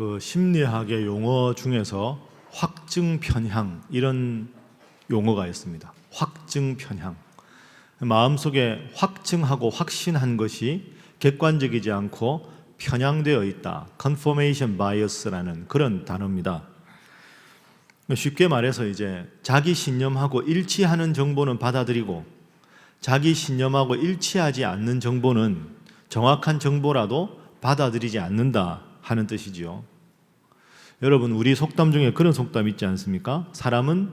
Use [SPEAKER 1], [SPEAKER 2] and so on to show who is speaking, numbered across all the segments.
[SPEAKER 1] 그 심리학의 용어 중에서 확증 편향 이런 용어가 있습니다. 확증 편향. 마음속에 확증하고 확신한 것이 객관적이지 않고 편향되어 있다. confirmation bias라는 그런 단어입니다. 쉽게 말해서 이제 자기 신념하고 일치하는 정보는 받아들이고 자기 신념하고 일치하지 않는 정보는 정확한 정보라도 받아들이지 않는다 하는 뜻이지요. 여러분, 우리 속담 중에 그런 속담 있지 않습니까? 사람은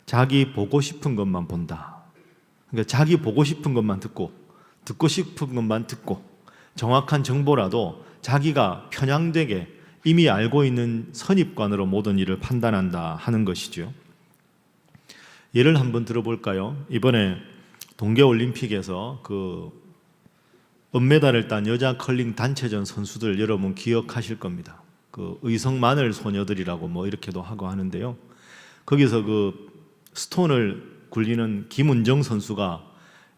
[SPEAKER 1] 자기 보고 싶은 것만 본다. 그러니까 자기 보고 싶은 것만 듣고 싶은 것만 듣고 정확한 정보라도 자기가 편향되게 이미 알고 있는 선입관으로 모든 일을 판단한다 하는 것이죠. 예를 한번 들어볼까요? 이번에 동계올림픽에서 그 은메달을 딴 여자 컬링 단체전 선수들 여러분 기억하실 겁니다. 그 의성 마늘 소녀들이라고 뭐 이렇게도 하고 하는데요. 거기서 그 스톤을 굴리는 김은정 선수가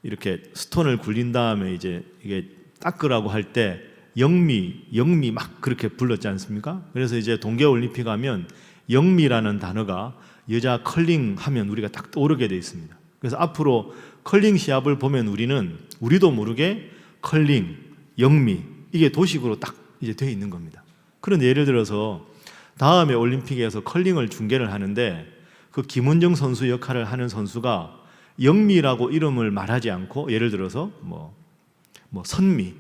[SPEAKER 1] 이렇게 스톤을 굴린 다음에 이제 이게 닦으라고 할 때 영미 막 그렇게 불렀지 않습니까? 그래서 이제 동계올림픽 하면 영미라는 단어가 여자 컬링 하면 우리가 딱 떠오르게 돼 있습니다. 그래서 앞으로 컬링 시합을 보면 우리도 모르게 컬링, 영미 이게 도식으로 딱 이제 돼 있는 겁니다. 그런데 예를 들어서 다음에 올림픽에서 컬링을 중계를 하는데 그 김은정 선수 역할을 하는 선수가 영미라고 이름을 말하지 않고 예를 들어서 뭐 선미,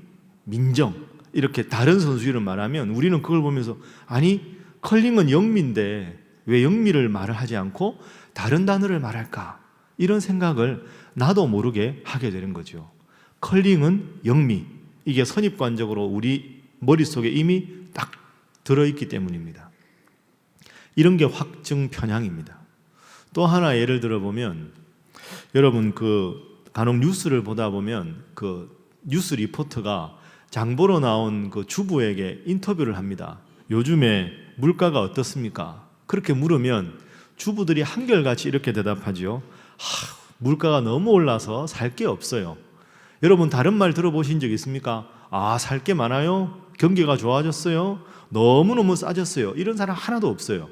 [SPEAKER 1] 민정 이렇게 다른 선수 이름 말하면 우리는 그걸 보면서 아니 컬링은 영미인데 왜 영미를 말을 하지 않고 다른 단어를 말할까? 이런 생각을 나도 모르게 하게 되는 거죠. 컬링은 영미, 이게 선입관적으로 우리 머릿속에 이미 딱 들어있기 때문입니다. 이런 게 확증 편향입니다. 또 하나 예를 들어보면 여러분 간혹 뉴스를 보다 보면 그 뉴스 리포터가 장보러 나온 그 주부에게 인터뷰를 합니다. 요즘에 물가가 어떻습니까? 그렇게 물으면 주부들이 한결같이 이렇게 대답하죠. 물가가 너무 올라서 살 게 없어요. 여러분 다른 말 들어보신 적 있습니까? 살 게 많아요? 경기가 좋아졌어요? 너무너무 싸졌어요. 이런 사람 하나도 없어요.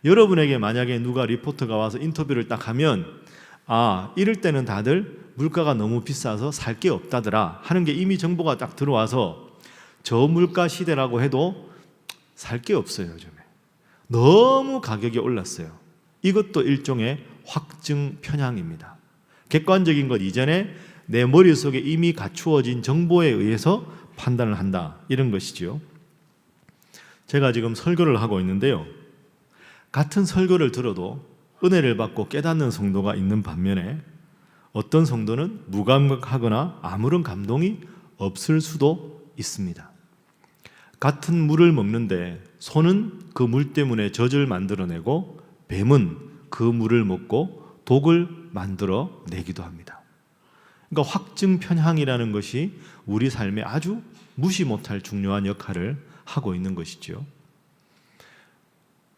[SPEAKER 1] 여러분에게 만약에 누가 리포터가 와서 인터뷰를 딱 하면 이럴 때는 다들 물가가 너무 비싸서 살 게 없다더라 하는 게 이미 정보가 딱 들어와서 저 물가 시대라고 해도 살 게 없어요. 요즘에 너무 가격이 올랐어요. 이것도 일종의 확증 편향입니다. 객관적인 것 이전에 내 머릿속에 이미 갖추어진 정보에 의해서 판단을 한다 이런 것이죠. 제가 지금 설교를 하고 있는데요. 같은 설교를 들어도 은혜를 받고 깨닫는 성도가 있는 반면에 어떤 성도는 무감각하거나 아무런 감동이 없을 수도 있습니다. 같은 물을 먹는데 소는 그 물 때문에 젖을 만들어내고 뱀은 그 물을 먹고 독을 만들어내기도 합니다. 그러니까 확증 편향이라는 것이 우리 삶에 아주 무시 못할 중요한 역할을 하고 있는 것이죠.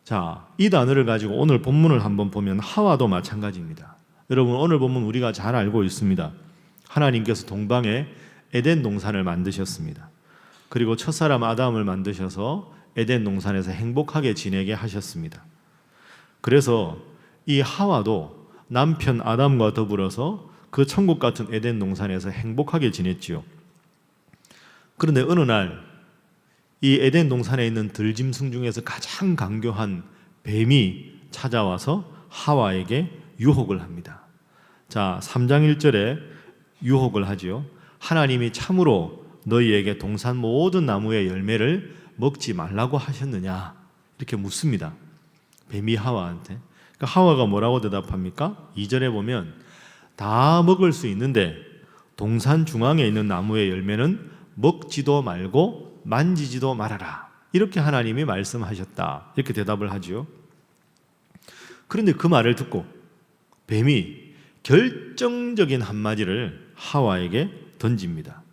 [SPEAKER 1] 자, 이 단어를 가지고 오늘 본문을 한번 보면 하와도 마찬가지입니다. 여러분 오늘 본문 우리가 잘 알고 있습니다. 하나님께서 동방에 에덴 동산을 만드셨습니다. 그리고 첫사람 아담을 만드셔서 에덴 동산에서 행복하게 지내게 하셨습니다. 그래서 이 하와도 남편 아담과 더불어서 그 천국 같은 에덴 동산에서 행복하게 지냈지요. 그런데 어느 날 이 에덴 동산에 있는 들짐승 중에서 가장 강교한 뱀이 찾아와서 하와에게 유혹을 합니다. 자, 3장 1절에 유혹을 하지요. 하나님이 참으로 너희에게 동산 모든 나무의 열매를 먹지 말라고 하셨느냐? 이렇게 묻습니다. 뱀이 하와한테. 그러니까 하와가 뭐라고 대답합니까? 2절에 보면 다 먹을 수 있는데 동산 중앙에 있는 나무의 열매는 먹지도 말고 만지지도 말아라. 이렇게 하나님이 말씀하셨다. 이렇게 대답을 하죠. 그런데 그 말을 듣고 뱀이 결정적인 한마디를 하와에게 던집니다.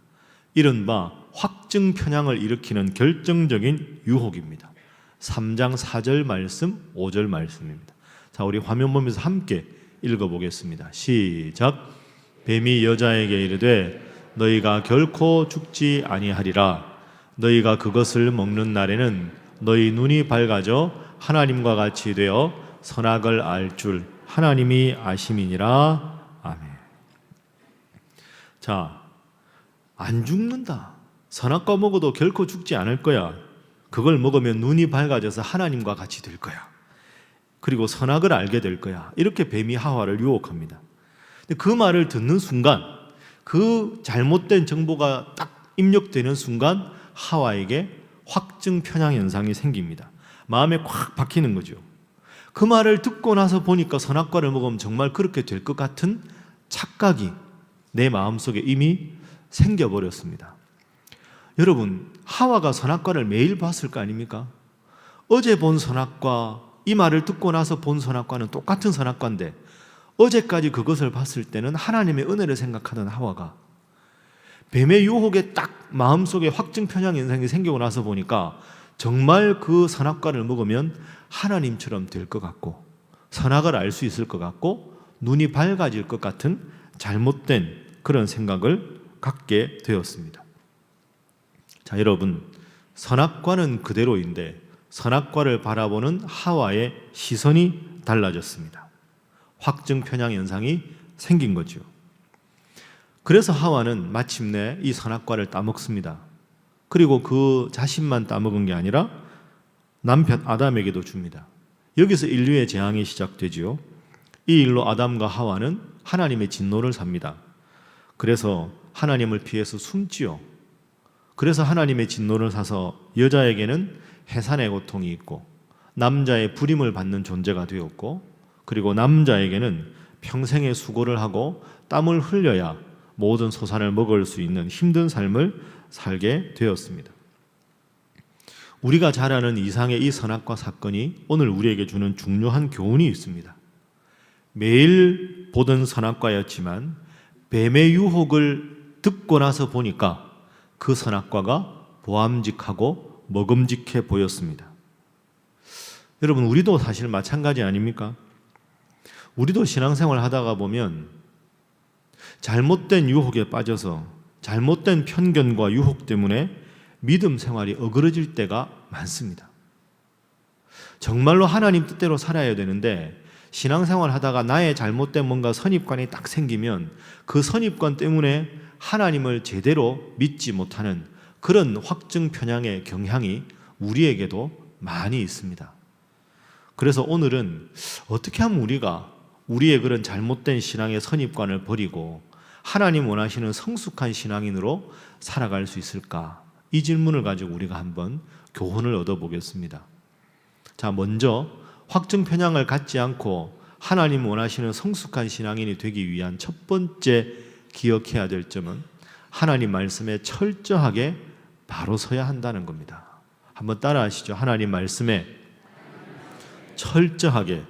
[SPEAKER 1] 이른바 확증 편향을 일으키는 결정적인 유혹입니다. 3장 4절 말씀, 5절 말씀입니다. 자, 우리 화면 보면서 함께 읽어보겠습니다. 시작. 뱀이 여자에게 이르되 너희가 결코 죽지 아니하리라. 너희가 그것을 먹는 날에는 너희 눈이 밝아져 하나님과 같이 되어 선악을 알 줄 하나님이 아심이니라. 아멘. 자, 안 죽는다. 선악과 먹어도 결코 죽지 않을 거야. 그걸 먹으면 눈이 밝아져서 하나님과 같이 될 거야. 그리고 선악을 알게 될 거야. 이렇게 뱀이 하와를 유혹합니다. 근데 그 말을 듣는 순간, 그 잘못된 정보가 딱 입력되는 순간 하와에게 확증 편향 현상이 생깁니다. 마음에 콱 박히는 거죠. 그 말을 듣고 나서 보니까 선악과를 먹으면 정말 그렇게 될 것 같은 착각이 내 마음속에 이미 생겨버렸습니다. 여러분, 하와가 선악과를 매일 봤을 거 아닙니까? 어제 본 선악과, 이 말을 듣고 나서 본 선악과는 똑같은 선악과인데 어제까지 그것을 봤을 때는 하나님의 은혜를 생각하던 하와가 뱀의 유혹에 딱 마음속에 확증 편향 현상이 생기고 나서 보니까 정말 그 선악과를 먹으면 하나님처럼 될 것 같고 선악을 알 수 있을 것 같고 눈이 밝아질 것 같은 잘못된 그런 생각을 갖게 되었습니다. 자, 여러분, 선악과는 그대로인데 선악과를 바라보는 하와의 시선이 달라졌습니다. 확증 편향 현상이 생긴 거죠. 그래서 하와는 마침내 이 선악과를 따먹습니다. 그리고 그 자신만 따먹은 게 아니라 남편 아담에게도 줍니다. 여기서 인류의 재앙이 시작되지요. 이 일로 아담과 하와는 하나님의 진노를 삽니다. 그래서 하나님을 피해서 숨지요. 그래서 하나님의 진노를 사서 여자에게는 해산의 고통이 있고 남자의 불임을 받는 존재가 되었고, 그리고 남자에게는 평생의 수고를 하고 땀을 흘려야 모든 소산을 먹을 수 있는 힘든 삶을 살게 되었습니다. 우리가 잘 아는 이상의 이 선악과 사건이 오늘 우리에게 주는 중요한 교훈이 있습니다. 매일 보던 선악과였지만 뱀의 유혹을 듣고 나서 보니까 그 선악과가 보암직하고 먹음직해 보였습니다. 여러분, 우리도 사실 마찬가지 아닙니까? 우리도 신앙생활 하다가 보면 잘못된 유혹에 빠져서 잘못된 편견과 유혹 때문에 믿음 생활이 어그러질 때가 많습니다. 정말로 하나님 뜻대로 살아야 되는데 신앙생활 하다가 나의 잘못된 뭔가 선입관이 딱 생기면 그 선입관 때문에 하나님을 제대로 믿지 못하는 그런 확증 편향의 경향이 우리에게도 많이 있습니다. 그래서 오늘은 어떻게 하면 우리가 우리의 그런 잘못된 신앙의 선입관을 버리고 하나님 원하시는 성숙한 신앙인으로 살아갈 수 있을까? 이 질문을 가지고 우리가 한번 교훈을 얻어보겠습니다. 자, 먼저 확증 편향을 갖지 않고 하나님 원하시는 성숙한 신앙인이 되기 위한 첫 번째 기억해야 될 점은 하나님 말씀에 철저하게 바로 서야 한다는 겁니다. 한번 따라하시죠. 하나님 말씀에 철저하게,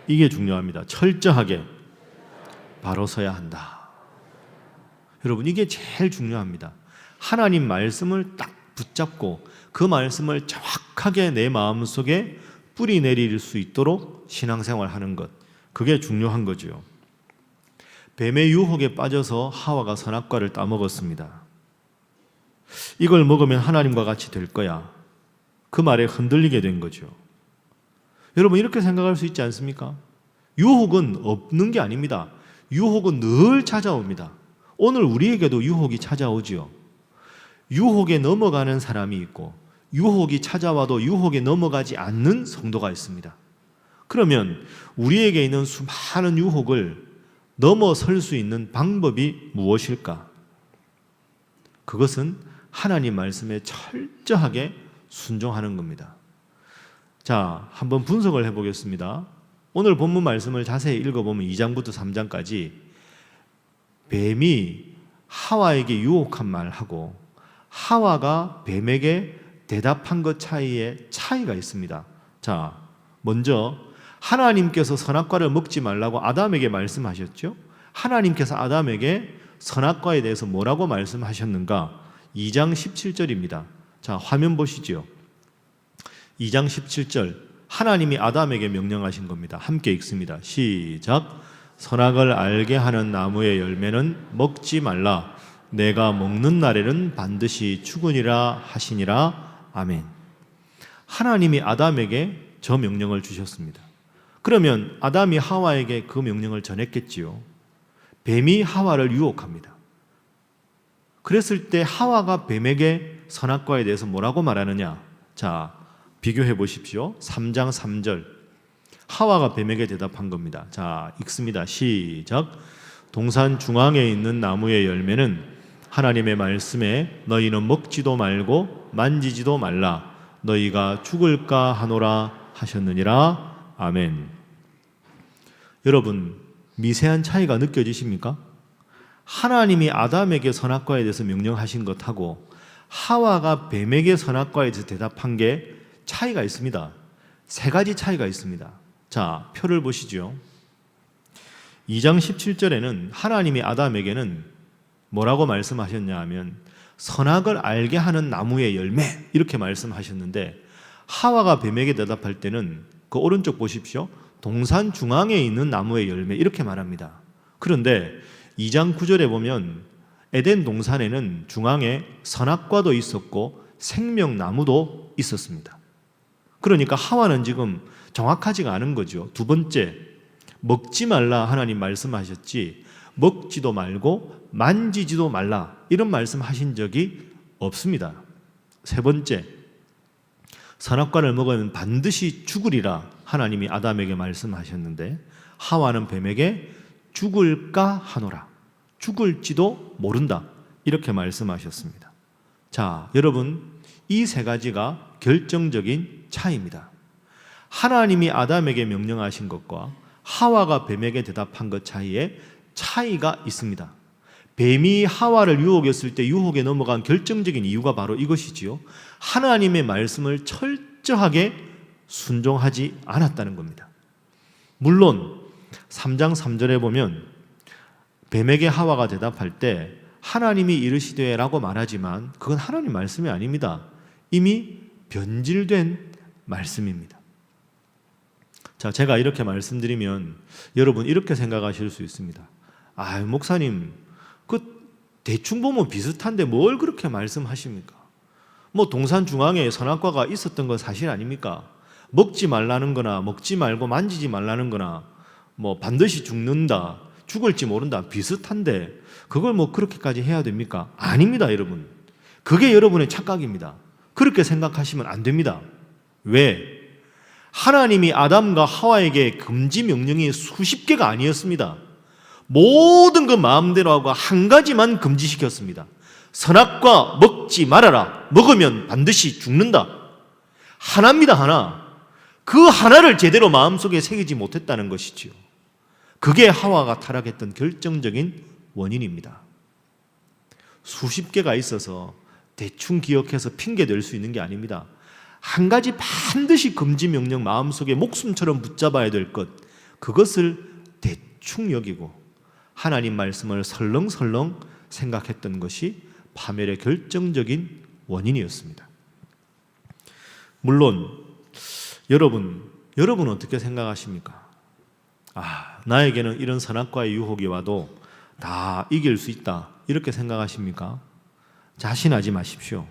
[SPEAKER 1] 이게 중요합니다. 철저하게 바로 서야 한다. 여러분, 이게 제일 중요합니다. 하나님 말씀을 딱 붙잡고 그 말씀을 정확하게 내 마음속에 뿌리 내릴 수 있도록 신앙생활 하는 것, 그게 중요한 거죠. 뱀의 유혹에 빠져서 하와가 선악과를 따먹었습니다. 이걸 먹으면 하나님과 같이 될 거야. 그 말에 흔들리게 된 거죠. 여러분, 이렇게 생각할 수 있지 않습니까? 유혹은 없는 게 아닙니다. 유혹은 늘 찾아옵니다. 오늘 우리에게도 유혹이 찾아오지요. 유혹에 넘어가는 사람이 있고 유혹이 찾아와도 유혹에 넘어가지 않는 성도가 있습니다. 그러면 우리에게 있는 수많은 유혹을 넘어설 수 있는 방법이 무엇일까? 그것은 하나님 말씀에 철저하게 순종하는 겁니다. 자, 한번 분석을 해보겠습니다. 오늘 본문 말씀을 자세히 읽어보면 2장부터 3장까지 뱀이 하와에게 유혹한 말하고 하와가 뱀에게 대답한 것 사이에 차이가 있습니다. 자, 먼저 하나님께서 선악과를 먹지 말라고 아담에게 말씀하셨죠? 하나님께서 아담에게 선악과에 대해서 뭐라고 말씀하셨는가? 2장 17절입니다. 자, 화면 보시죠. 2장 17절, 하나님이 아담에게 명령하신 겁니다. 함께 읽습니다. 시작. 선악을 알게 하는 나무의 열매는 먹지 말라. 내가 먹는 날에는 반드시 죽으리라 하시니라. 아멘. 하나님이 아담에게 저 명령을 주셨습니다. 그러면 아담이 하와에게 그 명령을 전했겠지요. 뱀이 하와를 유혹합니다. 그랬을 때 하와가 뱀에게 선악과에 대해서 뭐라고 말하느냐? 자, 비교해 보십시오. 3장 3절. 하와가 뱀에게 대답한 겁니다. 자, 읽습니다. 시작. 동산 중앙에 있는 나무의 열매는 하나님의 말씀에 너희는 먹지도 말고 만지지도 말라. 너희가 죽을까 하노라 하셨느니라. 아멘. 여러분, 미세한 차이가 느껴지십니까? 하나님이 아담에게 선악과에 대해서 명령하신 것하고 하와가 뱀에게 선악과에 대해서 대답한 게 차이가 있습니다. 세 가지 차이가 있습니다. 자, 표를 보시죠. 2장 17절에는 하나님이 아담에게는 뭐라고 말씀하셨냐 하면 선악을 알게 하는 나무의 열매 이렇게 말씀하셨는데 하와가 뱀에게 대답할 때는 그 오른쪽 보십시오. 동산 중앙에 있는 나무의 열매 이렇게 말합니다. 그런데 2장 9절에 보면 에덴 동산에는 중앙에 선악과도 있었고 생명나무도 있었습니다. 그러니까 하와는 지금 정확하지가 않은 거죠. 두 번째, 먹지 말라 하나님 말씀하셨지 먹지도 말고 만지지도 말라 이런 말씀하신 적이 없습니다. 세 번째, 선악과를 먹으면 반드시 죽으리라 하나님이 아담에게 말씀하셨는데 하와는 뱀에게 죽을까 하노라. 죽을지도 모른다. 이렇게 말씀하셨습니다. 자, 여러분, 이 세 가지가 결정적인 차이입니다. 하나님이 아담에게 명령하신 것과 하와가 뱀에게 대답한 것 사이에 차이가 있습니다. 뱀이 하와를 유혹했을 때 유혹에 넘어간 결정적인 이유가 바로 이것이지요. 하나님의 말씀을 철저하게 순종하지 않았다는 겁니다. 물론 3장 3절에 보면 뱀에게 하와가 대답할 때 하나님이 이르시되 라고 말하지만 그건 하나님 말씀이 아닙니다. 이미 변질된 말씀입니다. 자, 제가 이렇게 말씀드리면 여러분 이렇게 생각하실 수 있습니다. 아, 목사님, 그 대충 보면 비슷한데 뭘 그렇게 말씀하십니까? 뭐 동산 중앙에 선악과가 있었던 건 사실 아닙니까? 먹지 말라는 거나 먹지 말고 만지지 말라는 거나 뭐 반드시 죽는다, 죽을지 모른다 비슷한데 그걸 뭐 그렇게까지 해야 됩니까? 아닙니다, 여러분. 그게 여러분의 착각입니다. 그렇게 생각하시면 안 됩니다. 왜? 하나님이 아담과 하와에게 금지 명령이 수십 개가 아니었습니다. 모든 그 마음대로 하고 한 가지만 금지시켰습니다. 선악과 먹지 말아라. 먹으면 반드시 죽는다. 하나입니다, 하나. 그 하나를 제대로 마음속에 새기지 못했다는 것이지요. 그게 하와가 타락했던 결정적인 원인입니다. 수십 개가 있어서 대충 기억해서 핑계 댈 수 있는 게 아닙니다. 한 가지 반드시 금지 명령 마음속에 목숨처럼 붙잡아야 될 것, 그것을 대충 여기고 하나님 말씀을 설렁설렁 생각했던 것이 파멸의 결정적인 원인이었습니다. 물론 여러분 어떻게 생각하십니까? 나에게는 이런 선악과의 유혹이 와도 다 이길 수 있다 이렇게 생각하십니까? 자신하지 마십시오.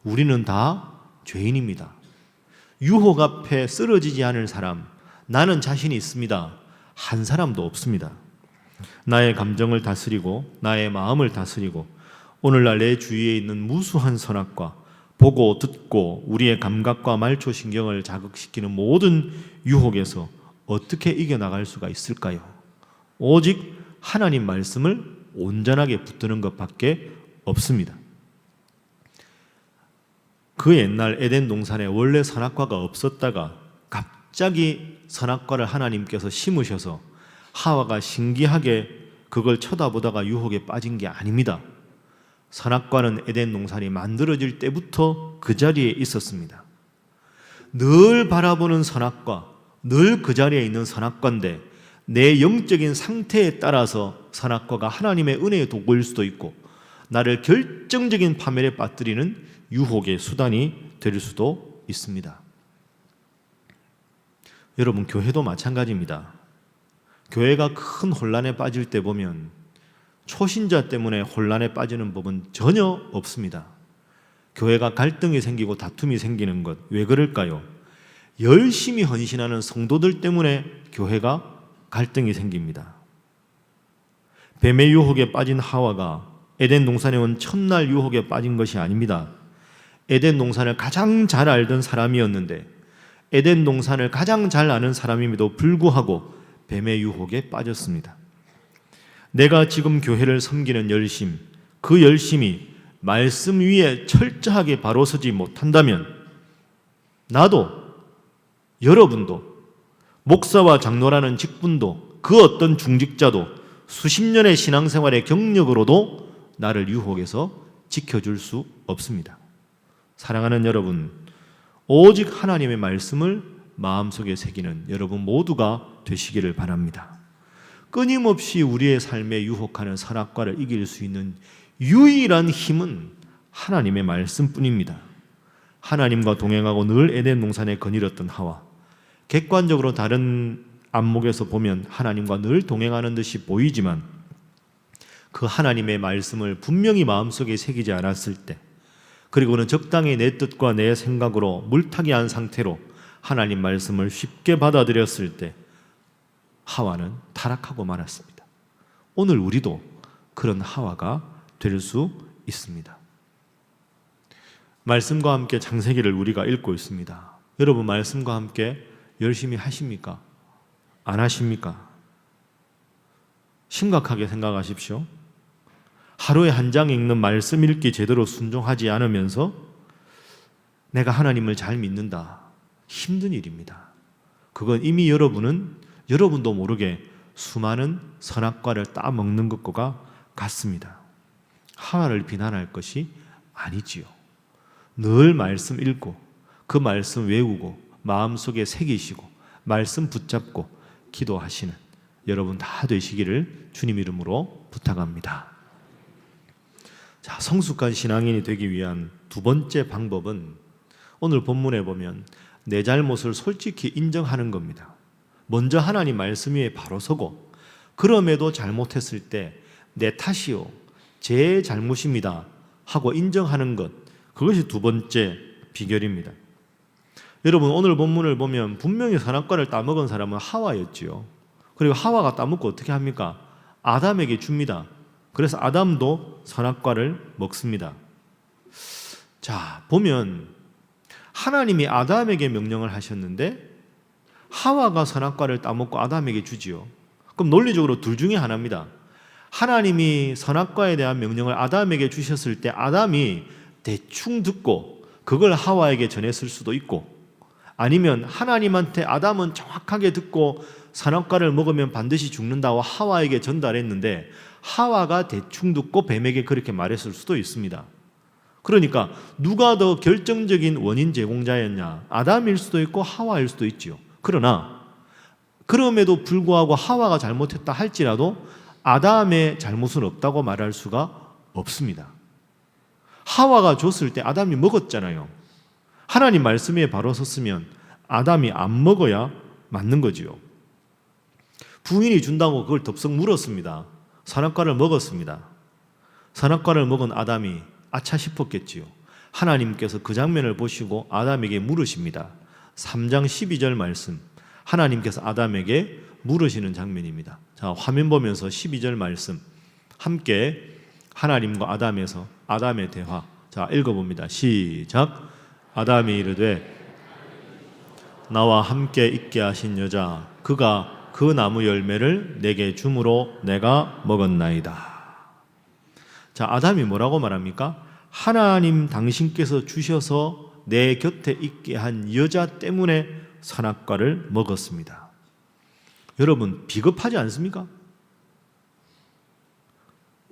[SPEAKER 1] 우리는 다 죄인입니다. 유혹 앞에 쓰러지지 않을 사람, 나는 자신이 있습니다. 한 사람도 없습니다. 나의 감정을 다스리고 나의 마음을 다스리고 오늘날 내 주위에 있는 무수한 선악과 보고 듣고 우리의 감각과 말초신경을 자극시키는 모든 유혹에서 어떻게 이겨나갈 수가 있을까요? 오직 하나님 말씀을 온전하게 붙드는 것밖에 없습니다. 그 옛날 에덴 동산에 원래 선악과가 없었다가 갑자기 선악과를 하나님께서 심으셔서 하와가 신기하게 그걸 쳐다보다가 유혹에 빠진 게 아닙니다. 선악과는 에덴 동산이 만들어질 때부터 그 자리에 있었습니다. 늘 바라보는 선악과, 늘 그 자리에 있는 선악과인데 내 영적인 상태에 따라서 선악과가 하나님의 은혜의 도구일 수도 있고 나를 결정적인 파멸에 빠뜨리는 유혹의 수단이 될 수도 있습니다. 여러분, 교회도 마찬가지입니다. 교회가 큰 혼란에 빠질 때 보면 초신자 때문에 혼란에 빠지는 법은 전혀 없습니다. 교회가 갈등이 생기고 다툼이 생기는 것, 왜 그럴까요? 열심히 헌신하는 성도들 때문에 교회가 갈등이 생깁니다. 뱀의 유혹에 빠진 하와가 에덴 동산에 온 첫날 유혹에 빠진 것이 아닙니다. 에덴 동산을 가장 잘 알던 사람이었는데, 에덴 동산을 가장 잘 아는 사람임에도 불구하고 뱀의 유혹에 빠졌습니다. 내가 지금 교회를 섬기는 열심, 그 열심이 말씀 위에 철저하게 바로 서지 못한다면 나도, 여러분도, 목사와 장로라는 직분도, 그 어떤 중직자도 수십 년의 신앙생활의 경력으로도 나를 유혹해서 지켜줄 수 없습니다. 사랑하는 여러분, 오직 하나님의 말씀을 마음속에 새기는 여러분 모두가 되시기를 바랍니다. 끊임없이 우리의 삶에 유혹하는 선악과를 이길 수 있는 유일한 힘은 하나님의 말씀뿐입니다. 하나님과 동행하고 늘 에덴 동산에 거닐었던 하와, 객관적으로 다른 안목에서 보면 하나님과 늘 동행하는 듯이 보이지만 그 하나님의 말씀을 분명히 마음속에 새기지 않았을 때, 그리고는 적당히 내 뜻과 내 생각으로 물타기 한 상태로 하나님 말씀을 쉽게 받아들였을 때 하와는 타락하고 말았습니다. 오늘 우리도 그런 하와가 될 수 있습니다. 말씀과 함께 창세기를 우리가 읽고 있습니다. 여러분, 말씀과 함께 열심히 하십니까? 안 하십니까? 심각하게 생각하십시오. 하루에 한 장 읽는 말씀 읽기 제대로 순종하지 않으면서 내가 하나님을 잘 믿는다, 힘든 일입니다. 그건 이미 여러분도 모르게 수많은 선악과를 따먹는 것과 같습니다. 하와를 비난할 것이 아니지요. 늘 말씀 읽고 그 말씀 외우고 마음속에 새기시고 말씀 붙잡고 기도하시는 여러분 다 되시기를 주님 이름으로 부탁합니다. 자, 성숙한 신앙인이 되기 위한 두 번째 방법은 오늘 본문에 보면 내 잘못을 솔직히 인정하는 겁니다. 먼저 하나님 말씀 위에 바로 서고, 그럼에도 잘못했을 때 내 탓이요, 제 잘못입니다 하고 인정하는 것, 그것이 두 번째 비결입니다. 여러분, 오늘 본문을 보면 분명히 선악과를 따먹은 사람은 하와였지요. 그리고 하와가 따먹고 어떻게 합니까? 아담에게 줍니다. 그래서 아담도 선악과를 먹습니다. 자, 보면 하나님이 아담에게 명령을 하셨는데 하와가 선악과를 따먹고 아담에게 주지요. 그럼 논리적으로 둘 중에 하나입니다. 하나님이 선악과에 대한 명령을 아담에게 주셨을 때 아담이 대충 듣고 그걸 하와에게 전했을 수도 있고, 아니면 하나님한테 아담은 정확하게 듣고 선악과를 먹으면 반드시 죽는다고 하와에게 전달했는데 하와가 대충 듣고 뱀에게 그렇게 말했을 수도 있습니다. 그러니까 누가 더 결정적인 원인 제공자였냐? 아담일 수도 있고 하와일 수도 있지요. 그러나 그럼에도 불구하고 하와가 잘못했다 할지라도 아담의 잘못은 없다고 말할 수가 없습니다. 하와가 줬을 때 아담이 먹었잖아요. 하나님 말씀에 바로 섰으면 아담이 안 먹어야 맞는 거지요. 부인이 준다고 그걸 덥석 물었습니다. 선악과를 먹었습니다. 선악과를 먹은 아담이 아차 싶었겠지요. 하나님께서 그 장면을 보시고 아담에게 물으십니다. 3장 12절 말씀, 하나님께서 아담에게 물으시는 장면입니다. 자, 화면 보면서 12절 말씀 함께 하나님과 아담의 대화, 자, 읽어봅니다. 시작. 아담이 이르되 나와 함께 있게 하신 여자 그가 그 나무 열매를 내게 줌으로 내가 먹었나이다. 자, 아담이 뭐라고 말합니까? 하나님 당신께서 주셔서 내 곁에 있게 한 여자 때문에 선악과를 먹었습니다. 여러분, 비겁하지 않습니까?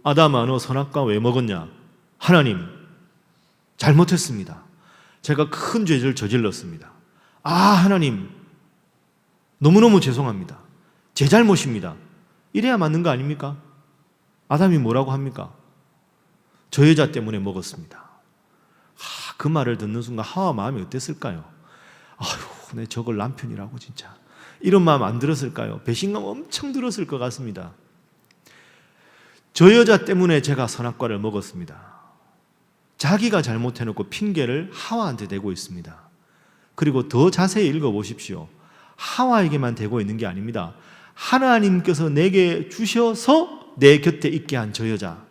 [SPEAKER 1] 아담아, 너 선악과 왜 먹었냐? 하나님, 잘못했습니다. 제가 큰 죄를 저질렀습니다. 아, 하나님, 너무너무 죄송합니다. 제 잘못입니다. 이래야 맞는 거 아닙니까? 아담이 뭐라고 합니까? 저 여자 때문에 먹었습니다. 그 말을 듣는 순간 하와 마음이 어땠을까요? 아휴, 내 저걸 남편이라고 진짜. 이런 마음 안 들었을까요? 배신감 엄청 들었을 것 같습니다. 저 여자 때문에 제가 선악과를 먹었습니다. 자기가 잘못해놓고 핑계를 하와한테 대고 있습니다. 그리고 더 자세히 읽어보십시오. 하와에게만 대고 있는 게 아닙니다. 하나님께서 내게 주셔서 내 곁에 있게 한 저 여자.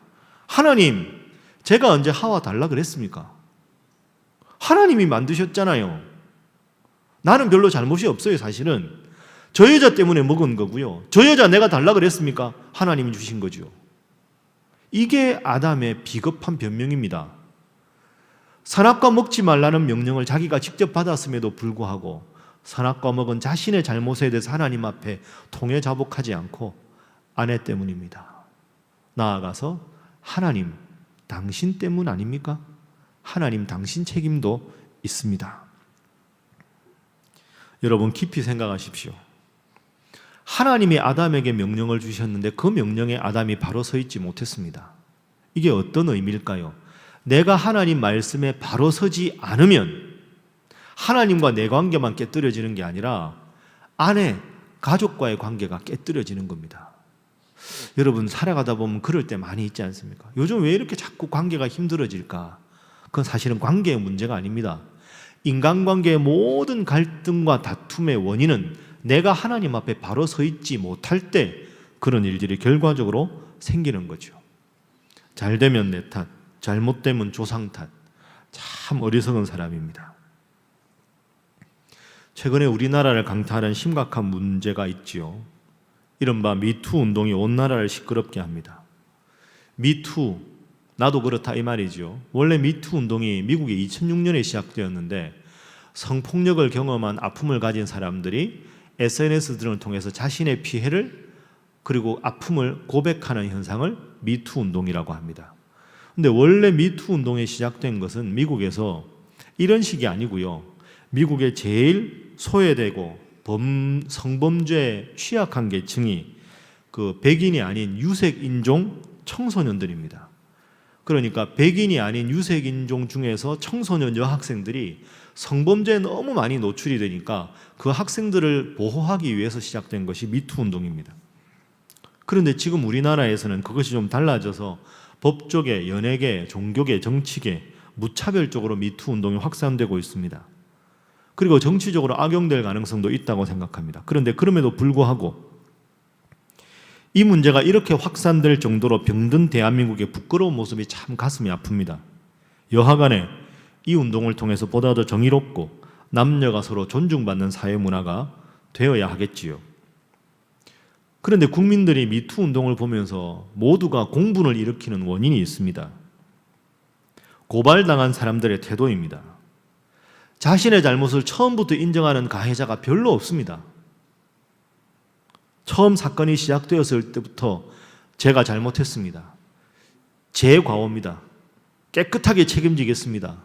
[SPEAKER 1] 하나님, 제가 언제 하와 달라 그랬습니까? 하나님이 만드셨잖아요. 나는 별로 잘못이 없어요. 사실은 저 여자 때문에 먹은 거고요. 저 여자 내가 달라 그랬습니까? 하나님이 주신 거죠. 이게 아담의 비겁한 변명입니다. 선악과 먹지 말라는 명령을 자기가 직접 받았음에도 불구하고 선악과 먹은 자신의 잘못에 대해서 하나님 앞에 통회자복하지 않고 아내 때문입니다. 나아가서 하나님, 당신 때문 아닙니까? 하나님, 당신 책임도 있습니다. 여러분 깊이 생각하십시오. 하나님이 아담에게 명령을 주셨는데 그 명령에 아담이 바로 서 있지 못했습니다. 이게 어떤 의미일까요? 내가 하나님 말씀에 바로 서지 않으면 하나님과 내 관계만 깨뜨려지는 게 아니라 아내, 가족과의 관계가 깨뜨려지는 겁니다. 여러분 살아가다 보면 그럴 때 많이 있지 않습니까? 요즘 왜 이렇게 자꾸 관계가 힘들어질까? 그건 사실은 관계의 문제가 아닙니다. 인간관계의 모든 갈등과 다툼의 원인은 내가 하나님 앞에 바로 서 있지 못할 때 그런 일들이 결과적으로 생기는 거죠. 잘 되면 내 탓, 잘못되면 조상 탓. 참 어리석은 사람입니다. 최근에 우리나라를 강타하는 심각한 문제가 있지요. 이른바 미투 운동이 온 나라를 시끄럽게 합니다. 미투, 나도 그렇다 이 말이죠. 원래 미투 운동이 미국에 2006년에 시작되었는데 성폭력을 경험한 아픔을 가진 사람들이 SNS 등을 통해서 자신의 피해를 그리고 아픔을 고백하는 현상을 미투 운동이라고 합니다. 근데 원래 미투 운동이 시작된 것은 미국에서 이런 식이 아니고요. 미국의 제일 소외되고 성범죄에 취약한 계층이 그 백인이 아닌 유색인종 청소년들입니다. 그러니까 백인이 아닌 유색인종 중에서 청소년 여학생들이 성범죄에 너무 많이 노출이 되니까 그 학생들을 보호하기 위해서 시작된 것이 미투 운동입니다. 그런데 지금 우리나라에서는 그것이 좀 달라져서 법조계, 연예계, 종교계, 정치계 무차별적으로 미투 운동이 확산되고 있습니다. 그리고 정치적으로 악용될 가능성도 있다고 생각합니다. 그런데 그럼에도 불구하고 이 문제가 이렇게 확산될 정도로 병든 대한민국의 부끄러운 모습이 참 가슴이 아픕니다. 여하간에 이 운동을 통해서 보다 더 정의롭고 남녀가 서로 존중받는 사회 문화가 되어야 하겠지요. 그런데 국민들이 미투 운동을 보면서 모두가 공분을 일으키는 원인이 있습니다. 고발당한 사람들의 태도입니다. 자신의 잘못을 처음부터 인정하는 가해자가 별로 없습니다. 처음 사건이 시작되었을 때부터 제가 잘못했습니다. 제 과오입니다. 깨끗하게 책임지겠습니다.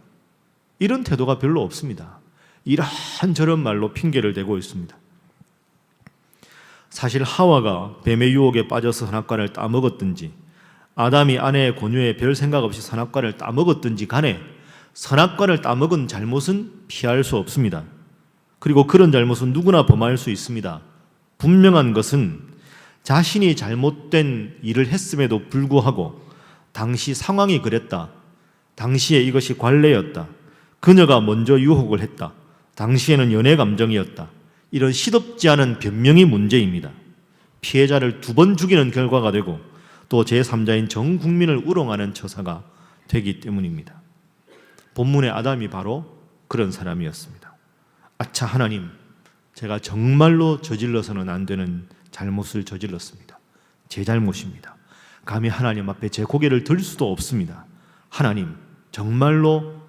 [SPEAKER 1] 이런 태도가 별로 없습니다. 이런저런 말로 핑계를 대고 있습니다. 사실 하와가 뱀의 유혹에 빠져서 선악과를 따먹었든지 아담이 아내의 권유에 별 생각 없이 선악과를 따먹었든지 간에 선악과를 따먹은 잘못은 피할 수 없습니다. 그리고 그런 잘못은 누구나 범할 수 있습니다. 분명한 것은 자신이 잘못된 일을 했음에도 불구하고 당시 상황이 그랬다. 당시에 이것이 관례였다. 그녀가 먼저 유혹을 했다. 당시에는 연애 감정이었다. 이런 시덥지 않은 변명이 문제입니다. 피해자를 2번 죽이는 결과가 되고 또 제3자인 전 국민을 우롱하는 처사가 되기 때문입니다. 본문의 아담이 바로 그런 사람이었습니다. 아차 하나님, 제가 정말로 저질러서는 안 되는 잘못을 저질렀습니다. 제 잘못입니다. 감히 하나님 앞에 제 고개를 들 수도 없습니다. 하나님, 정말로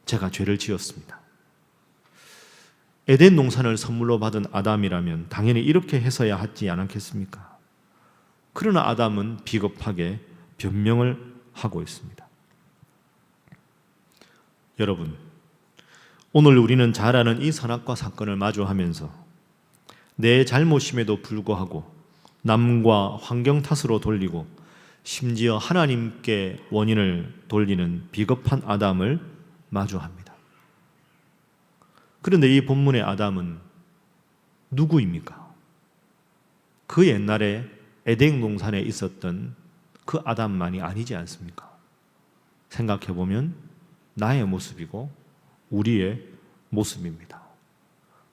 [SPEAKER 1] 제가 죄를 지었습니다. 에덴 동산을 선물로 받은 아담이라면 당연히 이렇게 해서야 하지 않았겠습니까? 그러나 아담은 비겁하게 변명을 하고 있습니다. 여러분, 오늘 우리는 잘 아는 이 선악과 사건을 마주하면서 내 잘못임에도 불구하고 남과 환경 탓으로 돌리고 심지어 하나님께 원인을 돌리는 비겁한 아담을 마주합니다. 그런데 이 본문의 아담은 누구입니까? 그 옛날에 에덴 동산에 있었던 그 아담만이 아니지 않습니까? 생각해보면 나의 모습이고 우리의 모습입니다.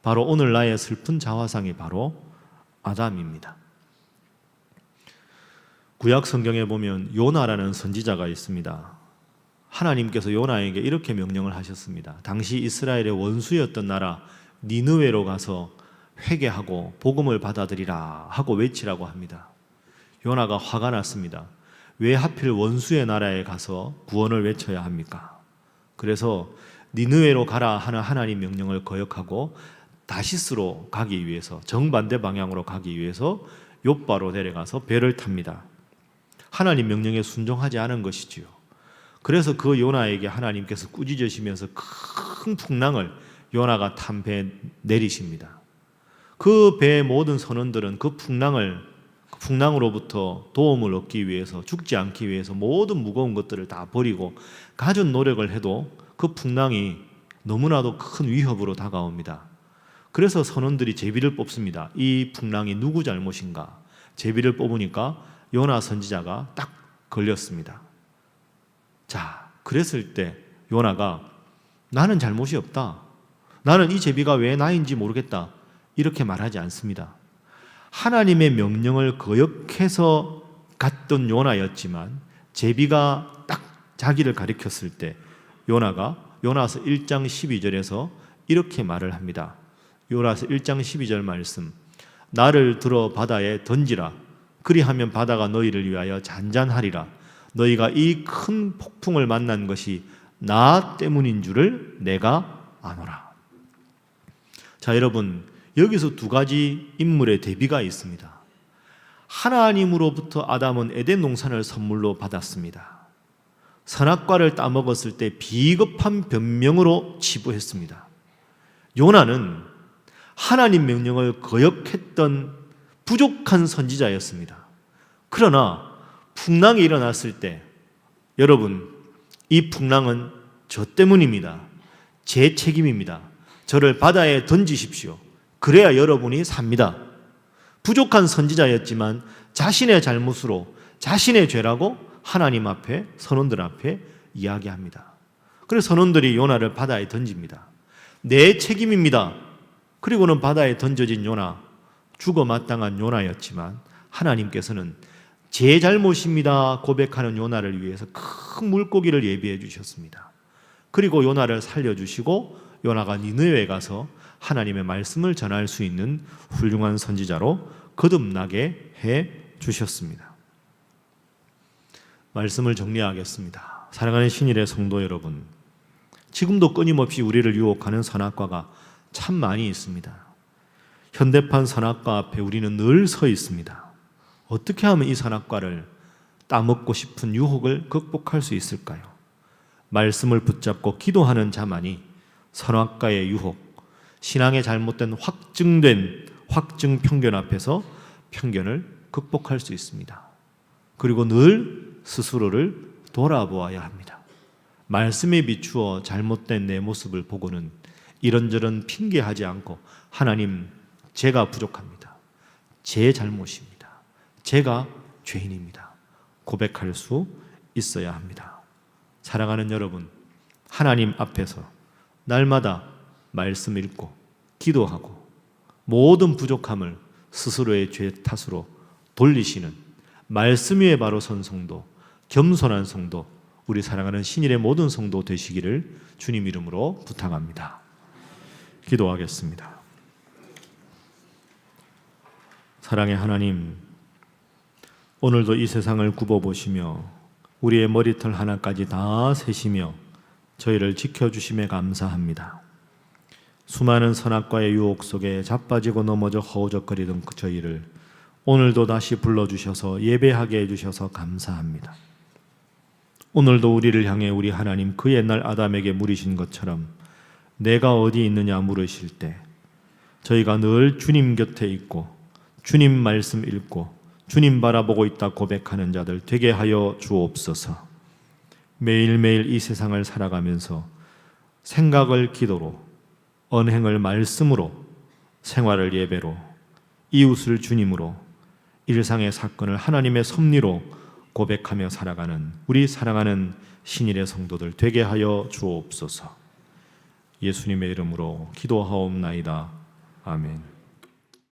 [SPEAKER 1] 바로 오늘 나의 슬픈 자화상이 바로 아담입니다. 구약 성경에 보면 요나라는 선지자가 있습니다. 하나님께서 요나에게 이렇게 명령을 하셨습니다. 당시 이스라엘의 원수였던 나라 니느웨로 가서 회개하고 복음을 받아들이라 하고 외치라고 합니다. 요나가 화가 났습니다. 왜 하필 원수의 나라에 가서 구원을 외쳐야 합니까? 그래서 니느웨로 가라 하는 하나님 명령을 거역하고 다시스로 가기 위해서, 정반대 방향으로 가기 위해서 욥바로 내려가서 배를 탑니다. 하나님 명령에 순종하지 않은 것이지요. 그래서 그 요나에게 하나님께서 꾸짖으시면서 큰 풍랑을 요나가 탄 배에 내리십니다. 그 배의 모든 선원들은 그 풍랑으로부터 도움을 얻기 위해서, 죽지 않기 위해서 모든 무거운 것들을 다 버리고 가진 노력을 해도 그 풍랑이 너무나도 큰 위협으로 다가옵니다. 그래서 선원들이 제비를 뽑습니다. 이 풍랑이 누구 잘못인가? 제비를 뽑으니까 요나 선지자가 딱 걸렸습니다. 자, 그랬을 때 요나가 나는 잘못이 없다. 나는 이 제비가 왜 나인지 모르겠다. 이렇게 말하지 않습니다. 하나님의 명령을 거역해서 갔던 요나였지만 제비가 딱 자기를 가리켰을 때 요나가 요나서 1장 12절에서 이렇게 말을 합니다. 요나서 1장 12절 말씀. 나를 들어 바다에 던지라. 그리하면 바다가 너희를 위하여 잔잔하리라. 너희가 이 큰 폭풍을 만난 것이 나 때문인 줄을 내가 아노라. 자, 여러분, 여기서 두 가지 인물의 대비가 있습니다. 하나님으로부터 아담은 에덴 농산을 선물로 받았습니다. 선악과를 따먹었을 때 비겁한 변명으로 치부했습니다. 요나는 하나님 명령을 거역했던 부족한 선지자였습니다. 그러나 풍랑이 일어났을 때 여러분, 이 풍랑은 저 때문입니다. 제 책임입니다. 저를 바다에 던지십시오. 그래야 여러분이 삽니다. 부족한 선지자였지만 자신의 잘못으로, 자신의 죄라고 하나님 앞에, 선원들 앞에 이야기합니다. 그래서 선원들이 요나를 바다에 던집니다. 내 책임입니다. 그리고는 바다에 던져진 요나, 죽어 마땅한 요나였지만 하나님께서는 제 잘못입니다 고백하는 요나를 위해서 큰 물고기를 예비해 주셨습니다. 그리고 요나를 살려주시고 요나가 니느웨에 가서 하나님의 말씀을 전할 수 있는 훌륭한 선지자로 거듭나게 해 주셨습니다. 말씀을 정리하겠습니다. 사랑하는 신일의 성도 여러분, 지금도 끊임없이 우리를 유혹하는 선악과가 참 많이 있습니다. 현대판 선악과 앞에 우리는 늘 서 있습니다. 어떻게 하면 이 선악과를 따먹고 싶은 유혹을 극복할 수 있을까요? 말씀을 붙잡고 기도하는 자만이 선악과의 유혹, 신앙의 잘못된 확증 편견 앞에서 편견을 극복할 수 있습니다. 그리고 늘 스스로를 돌아보아야 합니다. 말씀에 비추어 잘못된 내 모습을 보고는 이런저런 핑계하지 않고 하나님, 제가 부족합니다. 제 잘못입니다. 제가 죄인입니다. 고백할 수 있어야 합니다. 사랑하는 여러분, 하나님 앞에서 날마다 말씀 읽고 기도하고 모든 부족함을 스스로의 죄 탓으로 돌리시는 말씀 위에 바로 선 성도, 겸손한 성도, 우리 사랑하는 신일의 모든 성도 되시기를 주님 이름으로 부탁합니다. 기도하겠습니다. 사랑의 하나님, 오늘도 이 세상을 굽어보시며 우리의 머리털 하나까지 다 세시며 저희를 지켜주심에 감사합니다. 수많은 선악과의 유혹 속에 자빠지고 넘어져 허우적거리던 그 저희를 오늘도 다시 불러주셔서 예배하게 해주셔서 감사합니다. 오늘도 우리를 향해 우리 하나님, 그 옛날 아담에게 물으신 것처럼 내가 어디 있느냐 물으실 때 저희가 늘 주님 곁에 있고 주님 말씀 읽고 주님 바라보고 있다 고백하는 자들 되게 하여 주옵소서. 매일매일 이 세상을 살아가면서 생각을 기도로, 언행을 말씀으로, 생활을 예배로, 이웃을 주님으로, 일상의 사건을 하나님의 섭리로 고백하며 살아가는 우리 사랑하는 신일의 성도들 되게 하여 주옵소서. 예수님의 이름으로 기도하옵나이다. 아멘.